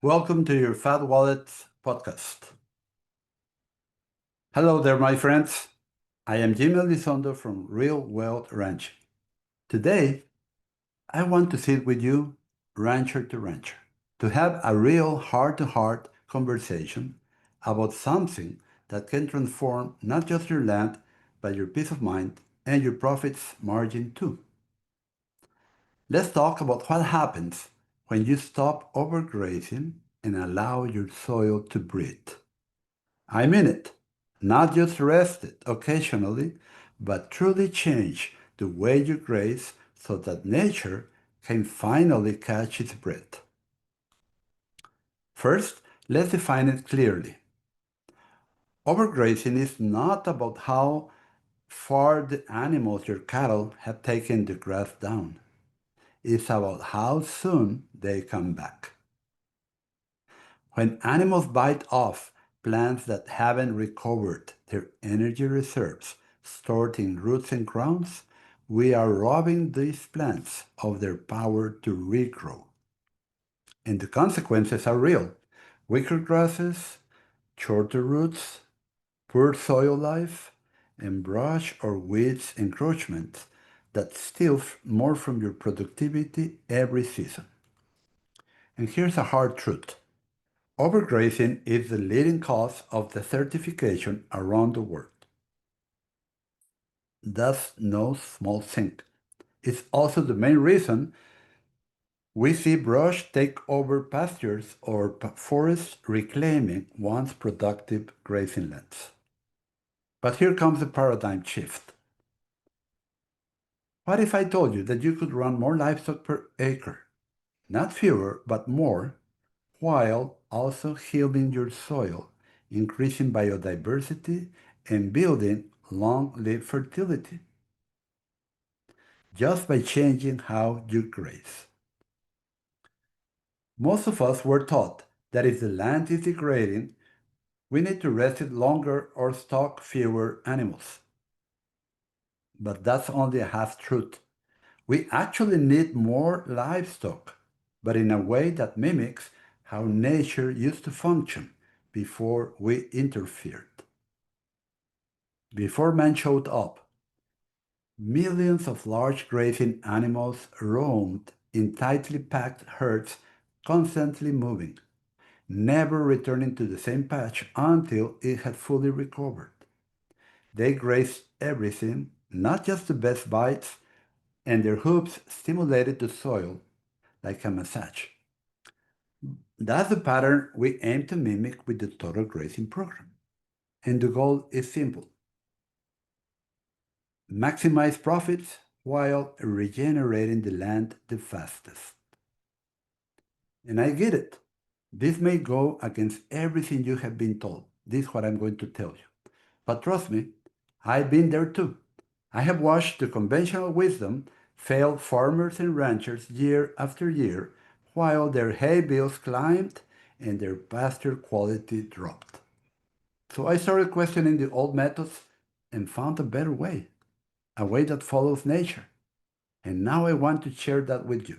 Welcome to your Fat Wallet podcast. Hello there, my friends. I am Jaime Elizondo from Real Wealth Ranching. Today, I want to sit with you, rancher to rancher, to have a real heart-to-heart conversation about something that can transform not just your land, but your peace of mind and your profits margin too. Let's talk about what happens when you stop overgrazing and allow your soil to breathe. I mean it. Not just rest it occasionally, but truly change the way you graze so that nature can finally catch its breath. First, let's define it clearly. Overgrazing is not about how far the animals, your cattle, have taken the grass down. It's about how soon they come back. When animals bite off plants that haven't recovered their energy reserves stored in roots and crowns, we are robbing these plants of their power to regrow. And the consequences are real. Weaker grasses, shorter roots, poor soil life, and brush or weeds encroachment that steal more from your productivity every season. And here's a hard truth. Overgrazing is the leading cause of desertification around the world. That's no small thing. It's also the main reason we see brush take over pastures or forests reclaiming once productive grazing lands. But here comes the paradigm shift. What if I told you that you could run more livestock per acre? Not fewer, but more, while also healing your soil, increasing biodiversity, and building long-lived fertility, just by changing how you graze. Most of us were taught that if the land is degrading, we need to rest it longer or stock fewer animals. But that's only a half-truth. We actually need more livestock, but in a way that mimics how nature used to function before we interfered. Before man showed up, millions of large grazing animals roamed in tightly packed herds, constantly moving, never returning to the same patch until it had fully recovered. They grazed everything, not just the best bites, and their hooves stimulated the soil like a massage. That's the pattern we aim to mimic with the total grazing program. And the goal is simple. Maximize profits while regenerating the land the fastest. And I get it. This may go against everything you have been told. This is what I'm going to tell you. But trust me, I've been there too. I have watched the conventional wisdom fail farmers and ranchers year after year while their hay bills climbed and their pasture quality dropped. So I started questioning the old methods and found a better way, a way that follows nature. And now I want to share that with you.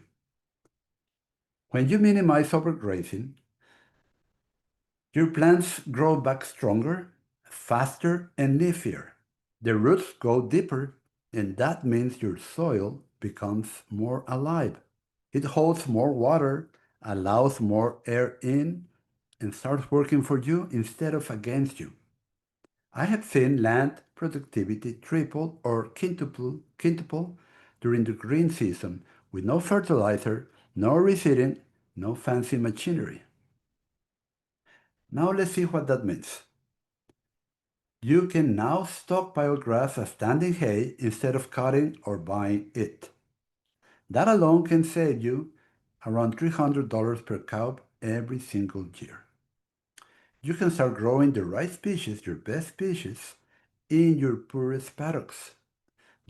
When you minimize overgrazing, your plants grow back stronger, faster, and leafier. The roots go deeper, and that means your soil becomes more alive. It holds more water, allows more air in, and starts working for you instead of against you. I have seen land productivity triple or quintuple during the green season with no fertilizer, no reseeding, no fancy machinery. Now let's see what that means. You can now stockpile grass as standing hay instead of cutting or buying it. That alone can save you around $300 per cow every single year. You can start growing the right species, your best species, in your poorest paddocks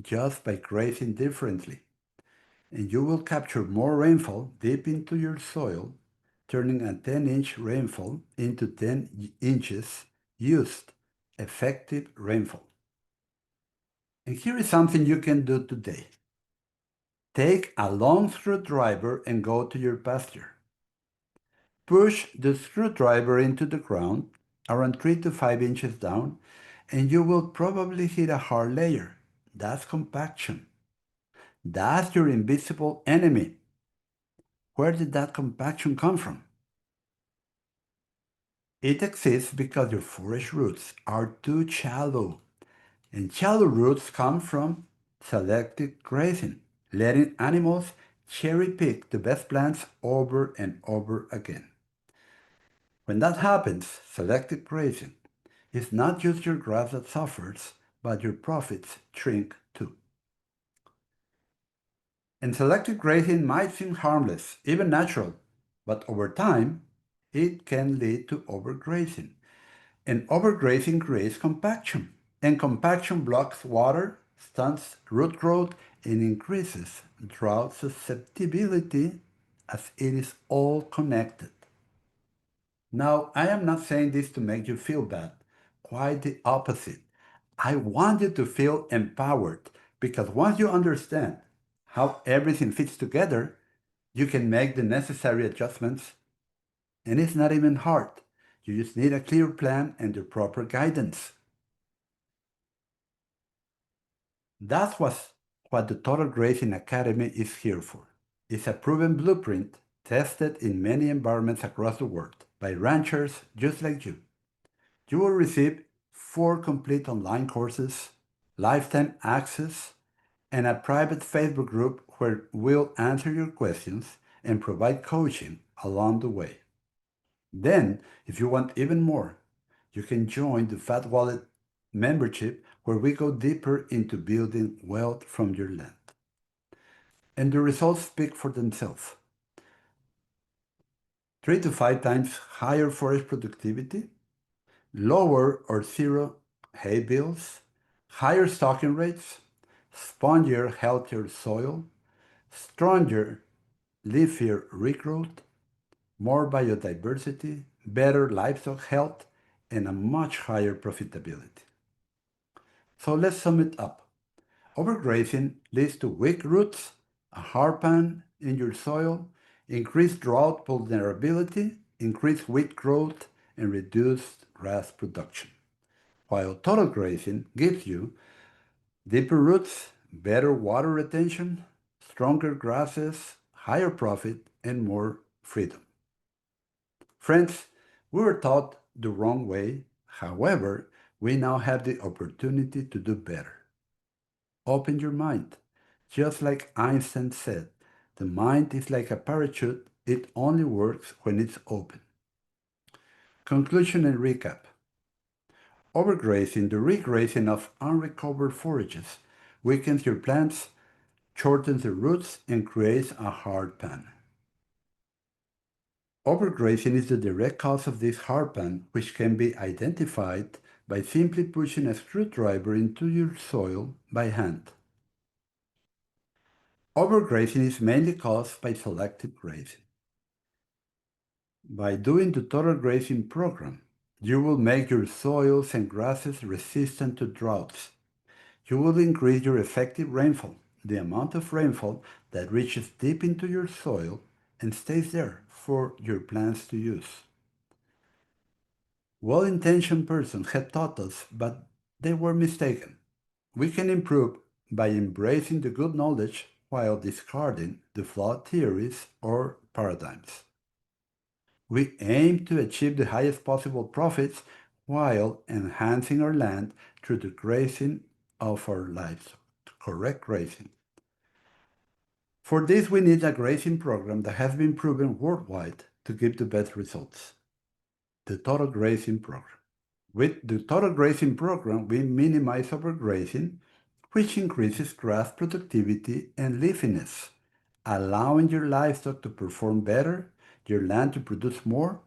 just by grazing differently. And you will capture more rainfall deep into your soil, turning a 10-inch rainfall into 10 inches used effective rainfall. And here is something you can do today. Take a long screwdriver and go to your pasture. Push the screwdriver into the ground, around 3 to 5 inches down, and you will probably hit a hard layer. That's compaction. That's your invisible enemy. Where did that compaction come from? It exists because your forest roots are too shallow. And shallow roots come from selective grazing, letting animals cherry pick the best plants over and over again. When that happens, selective grazing, it's not just your grass that suffers, but your profits shrink too. And selective grazing might seem harmless, even natural, but over time, it can lead to overgrazing. And overgrazing creates compaction. And compaction blocks water, stunts root growth, and increases drought susceptibility as it is all connected. Now, I am not saying this to make you feel bad. Quite the opposite. I want you to feel empowered because once you understand how everything fits together, you can make the necessary adjustments. And it's not even hard. You just need a clear plan and the proper guidance. That's what the Total Grazing Academy is here for. It's a proven blueprint tested in many environments across the world by ranchers just like you. You will receive 4 complete online courses, lifetime access, and a private Facebook group where we'll answer your questions and provide coaching along the way. Then, if you want even more, you can join the Fat Wallet membership where we go deeper into building wealth from your land. And the results speak for themselves. 3 to 5 times higher forest productivity, lower or zero hay bills, higher stocking rates, spongier, healthier soil, stronger, leafier regrowth, more biodiversity, better livestock health, and a much higher profitability. So let's sum it up. Overgrazing leads to weak roots, a hard pan in your soil, increased drought vulnerability, increased wheat growth, and reduced grass production. While total grazing gives you deeper roots, better water retention, stronger grasses, higher profit, and more freedom. Friends, we were taught the wrong way. However, we now have the opportunity to do better. Open your mind. Just like Einstein said, the mind is like a parachute, it only works when it's open. Conclusion and recap. Overgrazing, the regrazing of unrecovered forages, weakens your plants, shortens the roots, and creates a hard pan. Overgrazing is the direct cause of this hard pan, which can be identified by simply pushing a screwdriver into your soil by hand. Overgrazing is mainly caused by selective grazing. By doing the total grazing program, you will make your soils and grasses resistant to droughts. You will increase your effective rainfall, the amount of rainfall that reaches deep into your soil and stays there for your plants to use. Well-intentioned persons had taught us, but they were mistaken. We can improve by embracing the good knowledge while discarding the flawed theories or paradigms. We aim to achieve the highest possible profits while enhancing our land through the grazing of our lives, correct grazing. For this, we need a grazing program that has been proven worldwide to give the best results. The Total Grazing Program. With the Total Grazing Program, we minimize overgrazing, which increases grass productivity and leafiness, allowing your livestock to perform better, your land to produce more,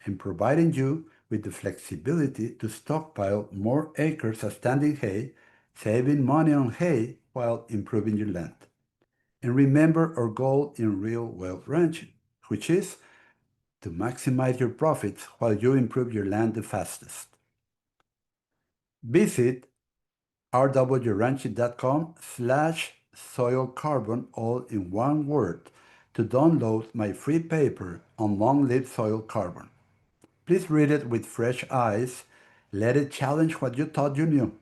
and providing you with the flexibility to stockpile more acres as standing hay, saving money on hay while improving your land. And remember our goal in real wealth ranching, which is to maximize your profits while you improve your land the fastest. Visit rwranching.com/soil carbon, all in one word, to download my free paper on long-lived soil carbon. Please read it with fresh eyes. Let it challenge what you thought you knew.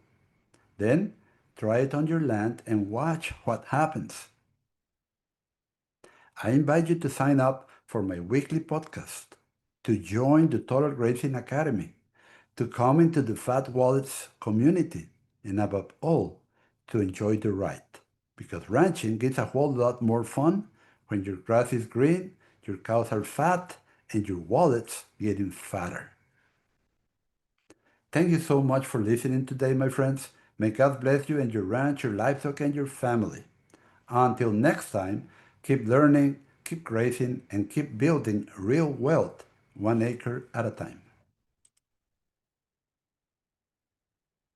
Then try it on your land and watch what happens. I invite you to sign up for my weekly podcast, to join the Total Grazing Academy, to come into the Fat Wallets community, and above all, to enjoy the ride. Because ranching gets a whole lot more fun when your grass is green, your cows are fat, and your wallet's getting fatter. Thank you so much for listening today, my friends. May God bless you and your ranch, your livestock, and your family. Until next time, keep learning, keep grazing, and keep building real wealth 1 acre at a time.